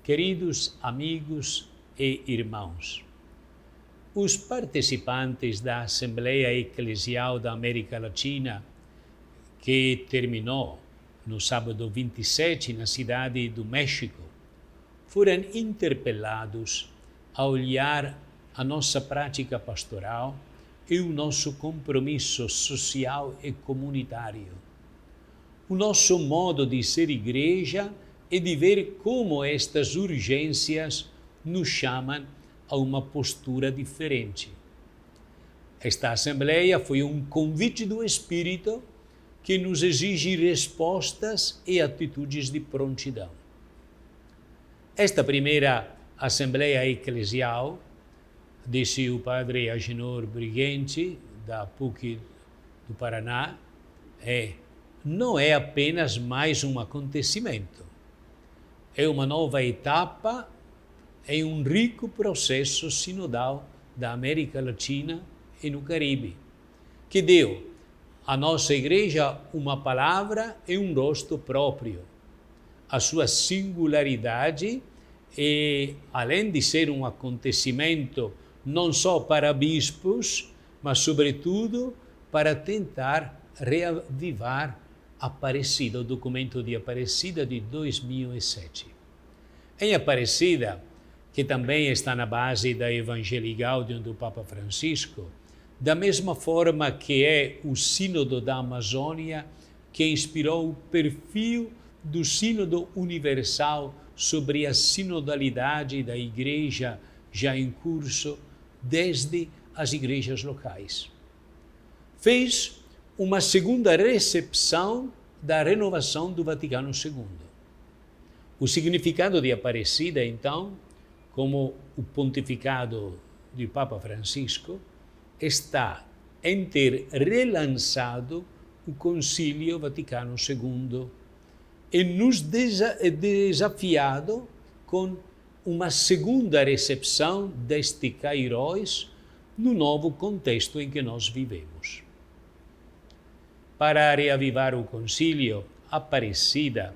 Queridos amigos e irmãos, os participantes da Assembleia Eclesial da América Latina, que terminou no sábado 27 na cidade do México, foram interpelados a olhar a nossa prática pastoral e o nosso compromisso social e comunitário, o nosso modo de ser igreja e de ver como estas urgências nos chamam a uma postura diferente. Esta Assembleia foi um convite do Espírito que nos exige respostas e atitudes de prontidão. Esta primeira Assembleia Eclesial, disse o padre Agenor Brighenti, da PUC do Paraná, não é apenas mais um acontecimento. É uma nova etapa em um rico processo sinodal da América Latina e no Caribe, que deu à nossa igreja uma palavra e um rosto próprio. A sua singularidade e, além de ser um acontecimento não só para bispos, mas sobretudo para tentar reavivar Aparecida, o documento de Aparecida de 2007. Em Aparecida, que também está na base da Evangelii Gaudium do Papa Francisco, da mesma forma que é o Sínodo da Amazônia, que inspirou o perfil do Sínodo Universal sobre a sinodalidade da Igreja já em curso desde as igrejas locais. Fez uma segunda recepção da renovação do Vaticano II. O significado de Aparecida, então, como o pontificado do Papa Francisco, está em ter relançado o Concílio Vaticano II e nos desafiado com uma segunda recepção deste Kairos no novo contexto em que nós vivemos. Para reavivar o concílio, Aparecida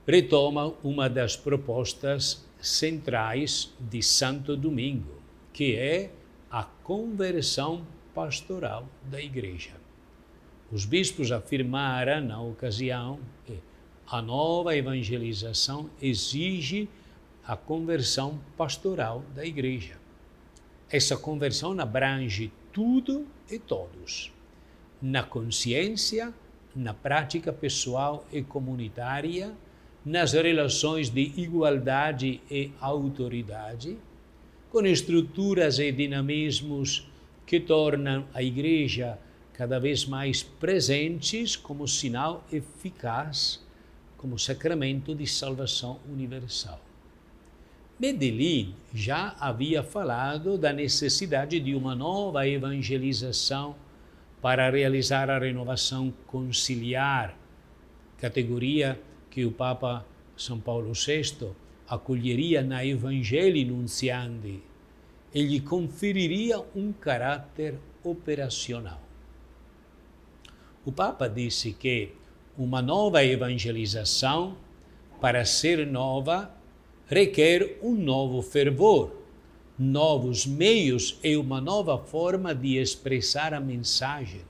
retoma uma das propostas centrais de Santo Domingo, que é a conversão pastoral da Igreja. Os bispos afirmaram na ocasião que a nova evangelização exige a conversão pastoral da Igreja. Essa conversão abrange tudo e todos, na consciência, na prática pessoal e comunitária, nas relações de igualdade e autoridade, com estruturas e dinamismos que tornam a Igreja cada vez mais presentes como sinal eficaz, como sacramento de salvação universal. Medellín já havia falado da necessidade de uma nova evangelização para realizar a renovação conciliar, categoria que o Papa São Paulo VI acolheria na Evangelii Nuntiandi e lhe conferiria um caráter operacional. O Papa disse que uma nova evangelização, para ser nova, requer um novo fervor, novos meios e uma nova forma de expressar a mensagem.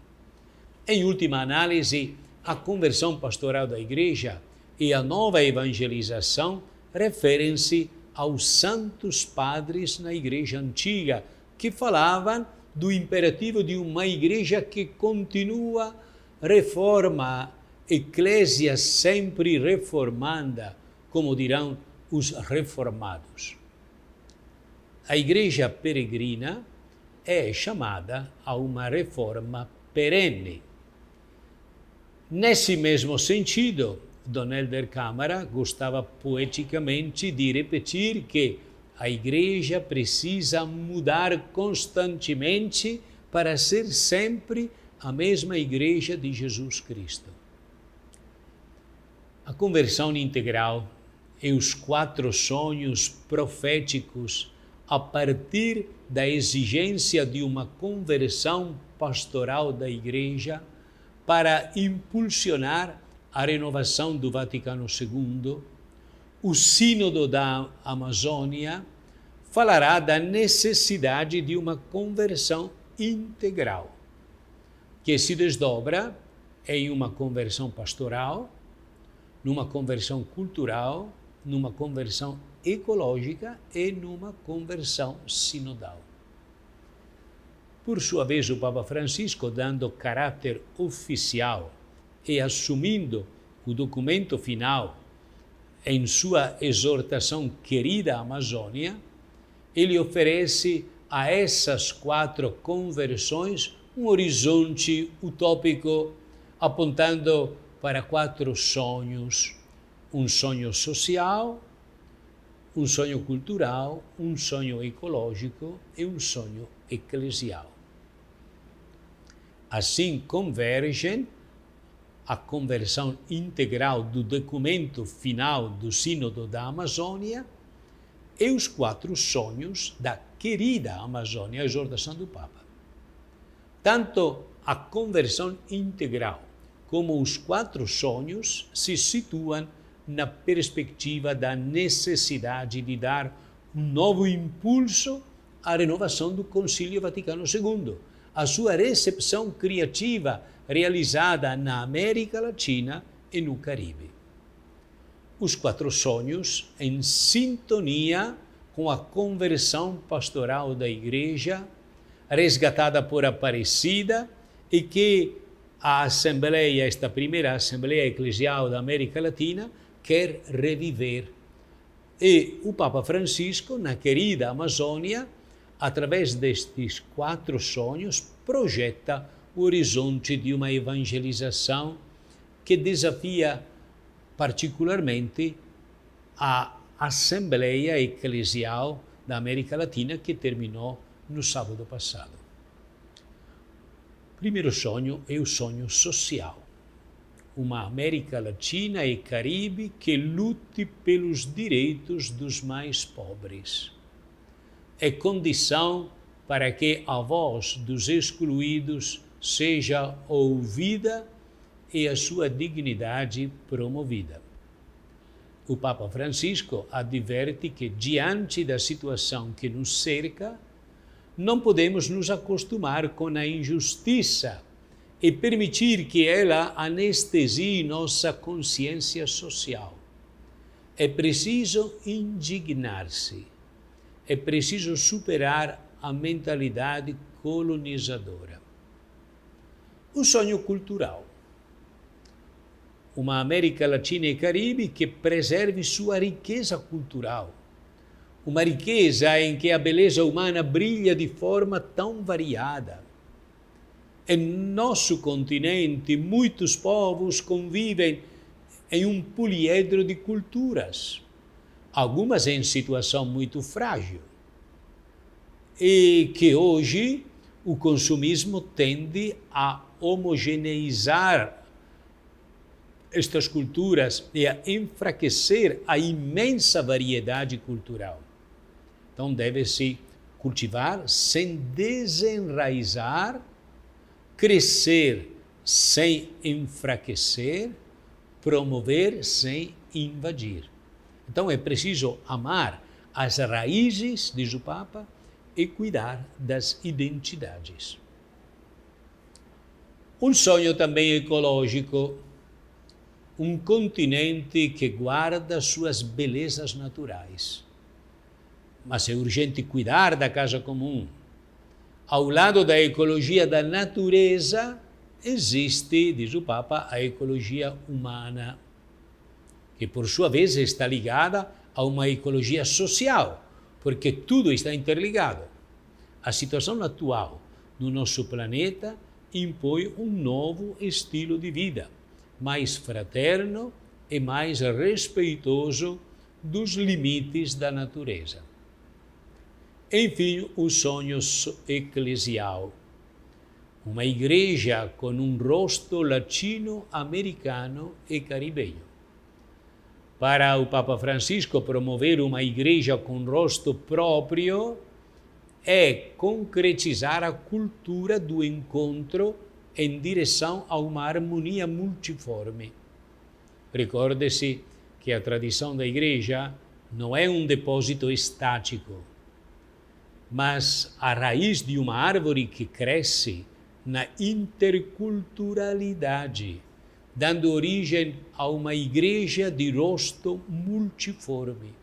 Em última análise, a conversão pastoral da Igreja e a nova evangelização referem-se aos santos padres na Igreja Antiga, que falavam do imperativo de uma Igreja que continua reforma, eclésia sempre reformanda, como dirão os reformados. A Igreja peregrina é chamada a uma reforma perene. Nesse mesmo sentido, Dom Helder Câmara gostava poeticamente de repetir que a Igreja precisa mudar constantemente para ser sempre a mesma Igreja de Jesus Cristo. A conversão integral e os 4 sonhos proféticos a partir da exigência de uma conversão pastoral da Igreja para impulsionar a renovação do Vaticano II, o Sínodo da Amazônia falará da necessidade de uma conversão integral, que se desdobra em uma conversão pastoral, numa conversão cultural, numa conversão ecológica e numa conversão sinodal. Por sua vez, o Papa Francisco, dando caráter oficial e assumindo o documento final em sua exortação Querida Amazônia, ele oferece a essas 4 conversões um horizonte utópico, apontando para 4 sonhos: um sonho social, um sonho cultural, um sonho ecológico e um sonho eclesial. Assim convergem a conversão integral do documento final do Sínodo da Amazônia e os 4 sonhos da Querida Amazônia, a exortação do Papa. Tanto a conversão integral como os 4 sonhos se situam na perspectiva da necessidade de dar um novo impulso à renovação do Concílio Vaticano II, a sua recepção criativa realizada na América Latina e no Caribe. Os 4 sonhos em sintonia com a conversão pastoral da Igreja, resgatada por Aparecida, e que a Assembleia, esta primeira Assembleia Eclesial da América Latina, quer reviver. E o Papa Francisco, na Querida Amazônia, através destes 4 sonhos, projeta o horizonte de uma evangelização que desafia particularmente a Assembleia Eclesial da América Latina, que terminou no sábado passado. O primeiro sonho é o sonho social. Uma América Latina e Caribe que lute pelos direitos dos mais pobres. É condição para que a voz dos excluídos seja ouvida e a sua dignidade promovida. O Papa Francisco adverte que, diante da situação que nos cerca, não podemos nos acostumar com a injustiça e permitir que ela anestesie nossa consciência social. É preciso indignar-se. É preciso superar a mentalidade colonizadora. O sonho cultural. Uma América Latina e Caribe que preserve sua riqueza cultural. Uma riqueza em que a beleza humana brilha de forma tão variada. Em nosso continente, muitos povos convivem em um poliedro de culturas, algumas em situação muito frágil, e que hoje o consumismo tende a homogeneizar estas culturas e a enfraquecer a imensa variedade cultural. Então deve-se cultivar sem desenraizar, crescer sem enfraquecer, promover sem invadir. Então é preciso amar as raízes, diz o Papa, e cuidar das identidades. Um sonho também ecológico, um continente que guarda suas belezas naturais. Mas é urgente cuidar da casa comum. Ao lado da ecologia da natureza, existe, diz o Papa, a ecologia humana, que por sua vez está ligada a uma ecologia social, porque tudo está interligado. A situação atual do nosso planeta impõe um novo estilo de vida, mais fraterno e mais respeitoso dos limites da natureza. Enfim, o sonho eclesial. Uma igreja com um rosto latino-americano e caribenho. Para o Papa Francisco, promover uma igreja com rosto próprio é concretizar a cultura do encontro em direção a uma harmonia multiforme. Recorde-se que a tradição da igreja não é um depósito estático, mas a raiz de uma árvore que cresce na interculturalidade, dando origem a uma igreja de rosto multiforme.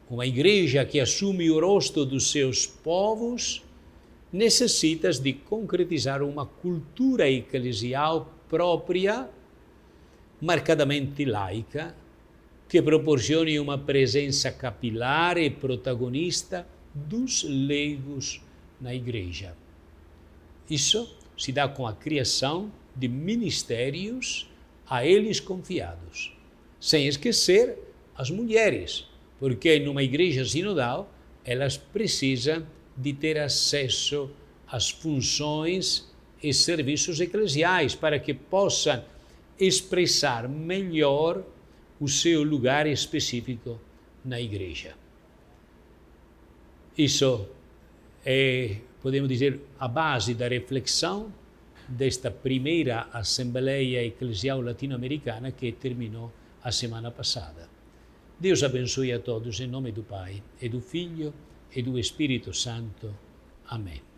Uma igreja que assume o rosto dos seus povos necessita de concretizar uma cultura eclesial própria, marcadamente laica, que proporcione uma presença capilar e protagonista dos leigos na igreja. Isso se dá com a criação de ministérios a eles confiados, sem esquecer as mulheres, porque numa igreja sinodal elas precisam de ter acesso às funções e serviços eclesiais para que possam expressar melhor o seu lugar específico na igreja. Isso é, podemos dizer, a base da reflexão desta primeira Assembleia Eclesial Latino-Americana que terminou a semana passada. Deus abençoe a todos em nome do Pai, e do Filho, e do Espírito Santo. Amém.